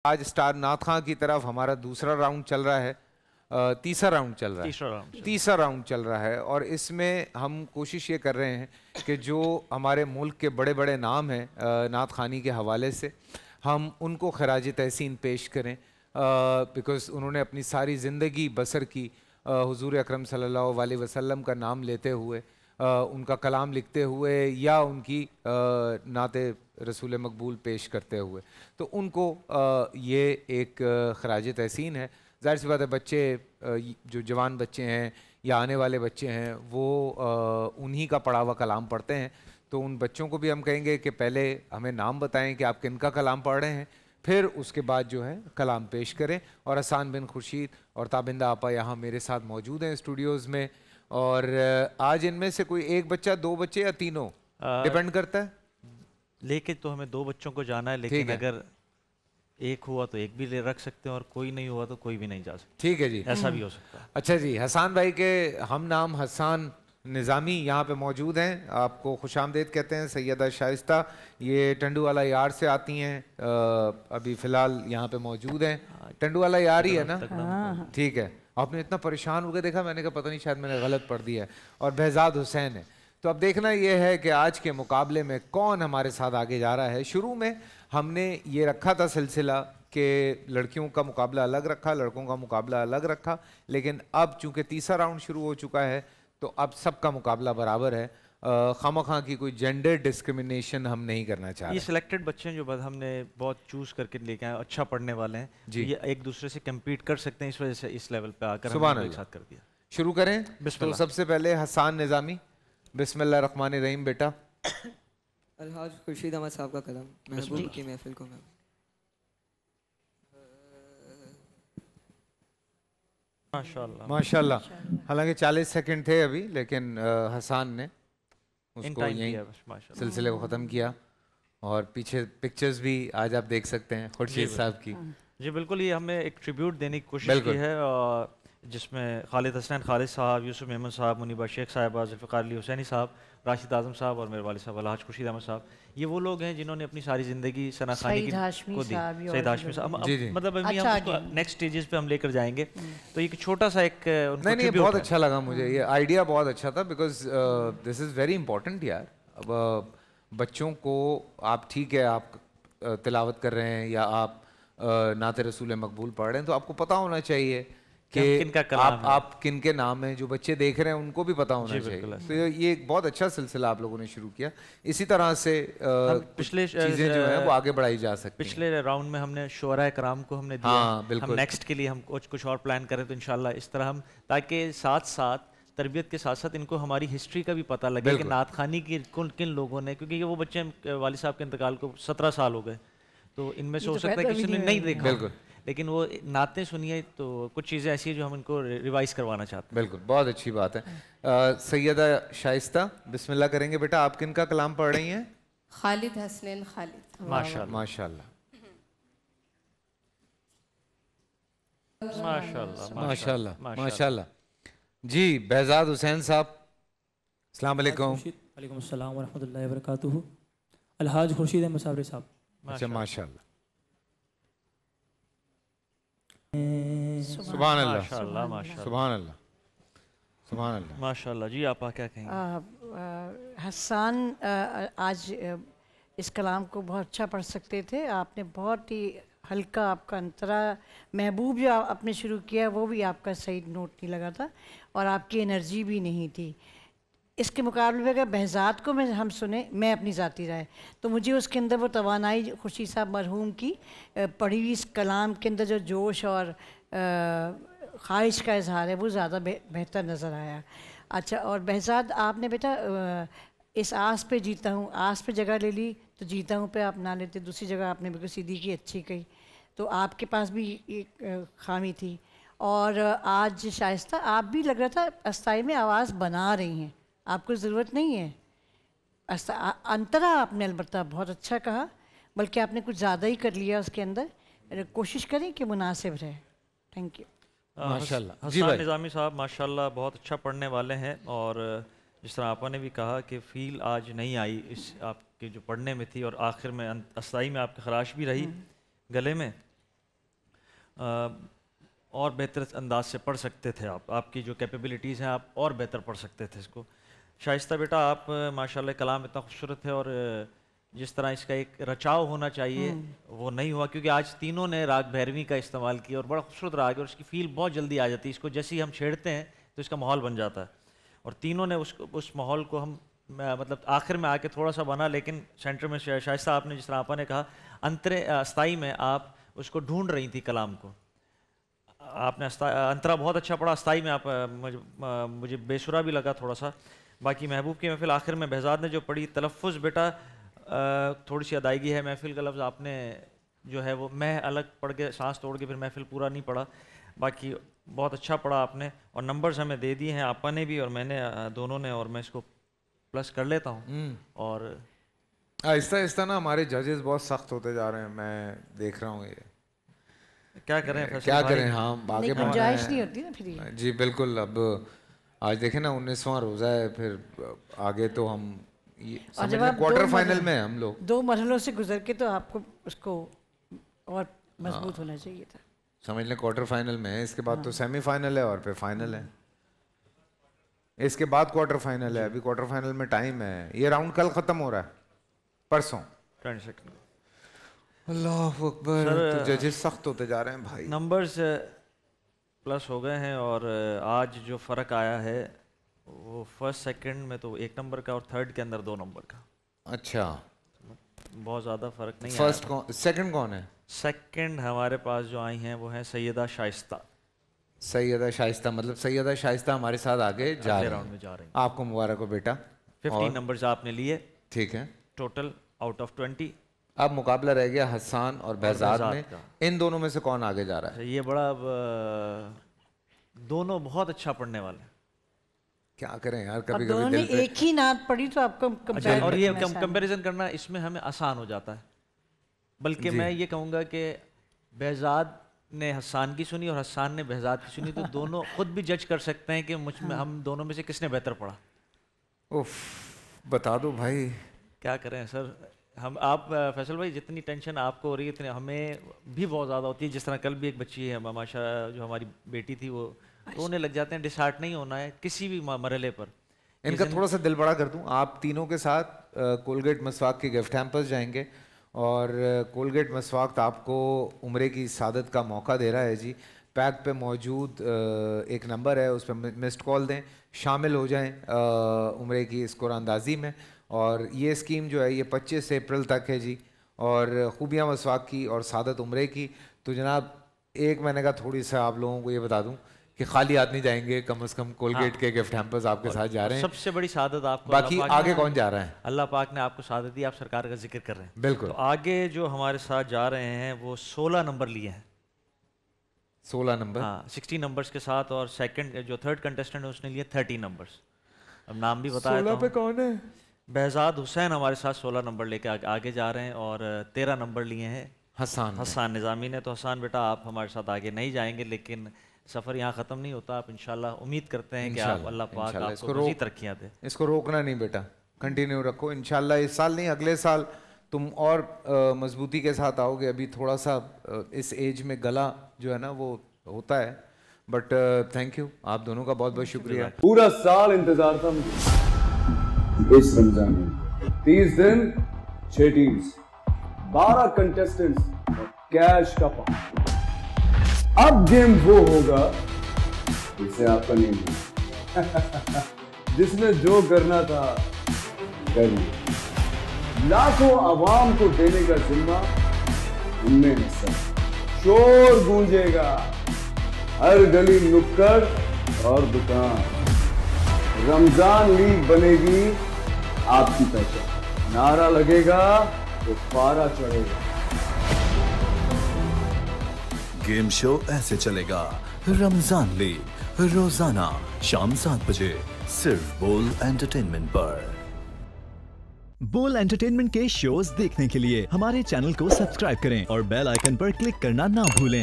आज स्टार नाथ खां की तरफ हमारा दूसरा राउंड चल रहा है, तीसरा राउंड चल रहा है, तीसरा राउंड चल रहा है। और इसमें हम कोशिश ये कर रहे हैं कि जो हमारे मुल्क के बड़े बड़े नाम हैं नात खानी के हवाले से, हम उनको खराज तहसीन पेश करें, बिकॉज़ उन्होंने अपनी सारी ज़िंदगी बसर की हुजूर अकरम सल्लल्लाहु अलैहि वसल्लम का नाम लेते हुए, उनका कलाम लिखते हुए या उनकी नाते रसूल मकबूल पेश करते हुए। तो उनको ये एक खराज तहसीन है। ज़ाहिर सी बात है, बच्चे जो जवान बच्चे हैं या आने वाले बच्चे हैं वो उन्हीं का पढ़ा हुआ कलाम पढ़ते हैं। तो उन बच्चों को भी हम कहेंगे कि पहले हमें नाम बताएं कि आप किन का कलाम पढ़ रहे हैं, फिर उसके बाद जो है कलाम पेश करें। और हसान बिन खुर्शीद और ताबिंदा आपा यहाँ मेरे साथ मौजूद हैं स्टूडियोज़ में। और आज इनमें से कोई एक बच्चा, दो बच्चे या तीनों, डिपेंड करता है। लेके तो हमें दो बच्चों को जाना है, लेकिन अगर एक हुआ तो एक भी ले रख सकते हैं और कोई नहीं हुआ तो कोई भी नहीं जा सकता। ठीक है जी, ऐसा भी हो सकता है। अच्छा जी, हसान भाई के हम नाम हसान निज़ामी यहाँ पे मौजूद हैं, आपको खुशामदेद कहते हैं। सैयदा शाइस्ता ये टंडू वाला यार से आती हैं, अभी फ़िलहाल यहाँ पे मौजूद हैं। टंडू वाला यार ही है ना? ठीक है। आपने इतना परेशान होकर देखा, मैंने कहा पता नहीं शायद मैंने गलत पढ़ दिया है। और बहजाद हुसैन है। तो अब देखना ये है कि आज के मुकाबले में कौन हमारे साथ आगे जा रहा है। शुरू में हमने ये रखा था सिलसिला कि लड़कियों का मुकाबला अलग रखा, लड़कों का मुकाबला अलग रखा, लेकिन अब चूंकि तीसरा राउंड शुरू हो चुका है तो अब सबका मुकाबला बराबर है। खामखा की कोई जेंडर डिस्क्रिमिनेशन हम नहीं करना चाह रहे। ये सिलेक्टेड बच्चे जो हमने बहुत चूज करके लेके आए, अच्छा पढ़ने वाले हैं जी, ये एक दूसरे से कम्पीट कर सकते हैं, इस वजह से इस लेवल पे आकर हमने एक साथ कर दिया। शुरू करें तो सबसे पहले हसान निज़ामी, बिस्मिल्लाह रहमान रहीम। बेटा अलहाज खुर्शीद अहमद साहब का कलम, महबूब की महफिल को मैं। माशाल्लाह माशाल्लाह। हालांकि 40 सेकंड थे अभी, लेकिन हसान ने उसको यहीं सिलसिले को ख़त्म किया। और पीछे पिक्चर्स भी आज आप देख सकते हैं खुर्शीद साहब की। जी बिल्कुल, ये हमें एक ट्रिब्यूट देने की कोशिश की है, जिसमें खालिद हसनैन खालिद साहब, यूसुफ मेमन साहब, मुनीबा शेख साहिबा, जुल्फ़िकार अली हुसैनी साहब, राशिद आज़म साहब और मेरे वालिद साहब अलहाज खुर्शीद अहमद साहब, ये वो लोग हैं जिन्होंने अपनी सारी ज़िंदगी सना खानी को दी। सईद हाशमी साहब, मतलब हम नेक्स्ट स्टेजेस पे हम लेकर जाएंगे। तो एक छोटा सा एक नहीं बहुत अच्छा लगा मुझे, ये आइडिया बहुत अच्छा था, because this is very important यार। अब बच्चों को आप, ठीक है आप तिलावत कर रहे हैं या आप नाते रसूल मकबूल पढ़ रहे हैं, तो आपको पता होना चाहिए कि आप किन के नाम हैं। जो बच्चे देख रहे हैं उनको भी पता होना चाहिए। तो ये एक बहुत अच्छा सिलसिला आप लोगों ने शुरू किया। इसी तरह से पिछले चीजें जो है वो आगे बढ़ाई जा सकती हैं। पिछले राउंड में हमने शुअरा कराम को हमने दिया, हम नेक्स्ट के लिए हम कुछ और प्लान करें तो इंशाल्लाह इस तरह हम, ताकि साथ साथ तरबियत के साथ साथ इनको हमारी हिस्ट्री का भी पता लगे कि नात खानी की किन लोगों ने, क्योंकि वो बच्चे वालिद साहब के इंतकाल को 17 साल हो गए, तो इनमें से हो सकता है किसी ने नहीं देखा, लेकिन वो नातें सुनिए तो कुछ चीज़ें ऐसी हैं जो हम इनको रिवाइज करवाना चाहते हैं। बिल्कुल, बहुत अच्छी बात है। सैयदा शाइस्ता बिस्मिल्लाह करेंगे। बेटा आप किन का कलाम पढ़ रही हैं? खालिद हसनैन खालिद। माशाल्लाह माशाल्लाह माशाल्लाह माशाल्लाह माशाल्लाह। जी बहजाद हुसैन साहब, अस्सलाम वालेकुम। वालेकुम अस्सलाम व रहमतुल्लाहि व बरकातुहू। अलहाज खुर्शीद अहमद साहब साहब। अच्छा माशाल्लाह, सुभान अल्लाह सुभान अल्लाह सुभान अल्लाह माशाल्लाह। जी आप क्या कहेंगे? हसान आज इस कलाम को बहुत अच्छा पढ़ सकते थे। आपने बहुत ही हल्का, आपका अंतरा महबूब जो आपने शुरू किया वो भी आपका सही नोट नहीं लगा था और आपकी एनर्जी भी नहीं थी। इसके मुकाबले में अगर बहजाद को हम सुने, मैं अपनी ज़ाती राय, तो मुझे उसके अंदर वो तवानाई खुर्शीद साहब मरहूम की पढ़ी हुई इस कलाम के अंदर जो जोश और ख्वाहिश का इजहार है वो ज़्यादा बेहतर नज़र आया। अच्छा, और बहजाद आपने बेटा इस आस पे जीता हूँ, आस पे जगह ले ली तो जीता हूँ पे आप ना लेते, दूसरी जगह आपने बिल्कुल सीधी की, अच्छी कही, तो आपके पास भी एक खामी थी। और आज शाइस्ता आप भी लग रहा था अस्ताई में आवाज़ बना रही हैं, आपको ज़रूरत नहीं है। अंतरा आपने अलबत्ता बहुत अच्छा कहा, बल्कि आपने कुछ ज़्यादा ही कर लिया उसके अंदर। कोशिश करें कि मुनासिब रहे। Thank you. माशाल्लाह। हसन निज़ामी साहब माशाल्लाह बहुत अच्छा पढ़ने वाले हैं, और जिस तरह आपने भी कहा कि फील आज नहीं आई इस आपके जो पढ़ने में थी, और आखिर में अस्ताई में आपकी खराश भी रही गले में, और बेहतर अंदाज से पढ़ सकते थे आप, आपकी जो कैपेबिलिटीज़ हैं आप और बेहतर पढ़ सकते थे इसको। शाइस्ता बेटा आप माशाल्लाह कलाम इतना खूबसूरत है, और जिस तरह इसका एक रचाव होना चाहिए वो नहीं हुआ, क्योंकि आज तीनों ने राग भैरवी का इस्तेमाल किया और बड़ा खूबसूरत राग है और इसकी फील बहुत जल्दी आ जाती है। इसको जैसे ही हम छेड़ते हैं तो इसका माहौल बन जाता है, और तीनों ने उस माहौल को हम मतलब आखिर में आके थोड़ा सा बना, लेकिन सेंटर में शाइस्ता आपने जिस तरह आपा ने कहा अंतरे अस्थाई में आप उसको ढूंढ रही थी कलाम को, आपने अंतरा बहुत अच्छा पढ़ा, अस्थाई में आप मुझे बेसुरा भी लगा थोड़ा सा। बाकी महबूब की महफिल आखिर में बहजाद ने जो पढ़ी, तलफ़ुज़ बेटा थोड़ी सी अदायगी है, महफिल का लफ्ज़ आपने जो है वो मैं अलग पढ़ के सांस तोड़ के फिर महफिल पूरा नहीं पढ़ा, बाकी बहुत अच्छा पढ़ा आपने, और नंबर्स हमें दे दिए हैं आपा ने भी और मैंने दोनों ने, और मैं इसको प्लस कर लेता हूँ। और आहिस्ता आहिस्ता ना हमारे जजेस बहुत सख्त होते जा रहे हैं, मैं देख रहा हूँ ये क्या करें, क्या करें। हाँ आगे गुंजाइश नहीं होती ना फिर। जी बिल्कुल। अब आज देखें ना 19वां रोज़ा है, फिर आगे तो हम क्वार्टर फाइनल में हम लोग 2 मरहलों से गुजर के, तो आपको उसको और मजबूत होना चाहिए था। समझ लें क्वार्टर फाइनल में है, इसके बाद तो सेमीफाइनल है और फिर फाइनल है, इसके बाद क्वार्टर फाइनल है। अभी क्वार्टर फाइनल में टाइम है, ये राउंड कल खत्म हो रहा है, परसों। अल्लाह अकबर, तो जजेस सख्त होते जा रहे हैं भाई। नंबर्स प्लस हो गए हैं, और आज जो फ़र्क आया है वो फर्स्ट सेकंड में तो 1 नंबर का और थर्ड के अंदर 2 नंबर का। अच्छा, बहुत ज़्यादा फ़र्क नहीं। फर्स्ट सेकंड कौन है? सेकंड हमारे पास जो आई हैं वो हैं सैयदा शाइस्ता। सैयदा शाइस्ता, मतलब सैयदा शाइस्ता हमारे साथ आगे जा रहे राउंड में जा रही हैं। आपको मुबारक हो बेटा, 15 नंबर्स आपने लिए। ठीक है, टोटल आउट ऑफ 20। अब मुकाबला रह गया हसन और बहजाद में, इन दोनों में से कौन आगे जा रहा है? ये बड़ा दोनों बहुत अच्छा पढ़ने वाले, क्या करें यार, कभी कभी दिल पे एक ही नात पढ़ी तो आपको और ये कंपैरिजन करना इसमें हमें आसान हो जाता है। बल्कि मैं ये कहूँगा कि बहजाद ने हसन की सुनी और हसन ने बहजाद की सुनी, तो दोनों खुद भी जज कर सकते हैं कि मुझ में हम दोनों में से किसने बेहतर पढ़ा। उफ, बता दो भाई। क्या करें सर, हम आप फैसल भाई जितनी टेंशन आपको हो रही है इतनी हमें भी बहुत ज़्यादा होती है। जिस तरह कल भी एक बच्ची है माशा जो हमारी बेटी थी, वो रोने लग जाते हैं। डिसहार्ट नहीं होना है किसी भी मरहले पर। इनका थोड़ा सा दिल बड़ा कर दूं, आप तीनों के साथ कोलगेट मसवाक के गिफ्ट हैम्पर्स जाएंगे, और कोलगेट मसवाक आपको उम्रे की सादत का मौका दे रहा है जी। पैक पे मौजूद एक नंबर है, उस पर मिस्ड कॉल दें, शामिल हो जाएं उम्रे की इस कुरानंदाजी में। और ये स्कीम जो है ये 25 अप्रैल तक है जी। और खूबियाँ मसवाक की और सादत उम्रे की, तो जनाब एक महीने का थोड़ी सा आप लोगों को ये बता दूं कि खाली हाथ नहीं जाएंगे, कम से कम कोलगेट के गिफ्ट हैम्पर्स आपके साथ जा रहे हैं। सबसे बड़ी सादत आपको, बाकी आगे कौन जा रहा है? अल्लाह पाक ने आपको सादत दी, आप सरकार का जिक्र कर रहे हैं। बिल्कुल। तो आगे जो हमारे साथ जा रहे हैं वो 16 नंबर लिए हैं। 16 नंबर, हाँ 60 नंबर्स के साथ, और सेकंड जो थर्ड कंटेस्टेंट है उसने लिए 30 नंबर्स। अब नाम भी बताया 16 पे कौन है? बहजाद हुसैन हमारे साथ 16 नंबर लेके आगे जा रहे हैं, और 13 नंबर लिए हैं हसन निज़ामी ने। तो हसन बेटा आप हमारे साथ आगे नहीं जाएंगे, लेकिन सफ़र यहाँ ख़त्म नहीं होता। आप इंशाल्लाह उम्मीद करते हैं कि आप अल्लाह पाक आपको मज़ीद तरक्कियाँ दे। इसको रोकना नहीं बेटा, कंटिन्यू रखो। इंशाल्लाह इस साल नहीं अगले साल तुम और मजबूती के साथ आओगे। अभी थोड़ा सा इस एज में गला जो है ना वो होता है, बट थैंक यू, आप दोनों का बहुत बहुत शुक्रिया। पूरा साल इंतजार था मुझे इस रमजान में। 30 दिन 6 टीम्स, 12 कंटेस्टेंट्स और कैश का पार्ट। अब गेम वो होगा जिसे आपका नहीं है जिसने जो करना था कर लिया। लाखों आवाम को देने का जिम्मा उनमें हिस्सा। शोर गूंजेगा हर गली नुक्कड़ और दुकान। रमजान लीग बनेगी आपकी पहचान। नारा लगेगा तो पारा चढ़ेगा। गेम शो ऐसे चलेगा। रमजान लीग रोजाना शाम 7 बजे सिर्फ बोल एंटरटेनमेंट पर। बोल एंटरटेनमेंट के शोज देखने के लिए हमारे चैनल को सब्सक्राइब करें और बेल आइकन पर क्लिक करना ना भूलें।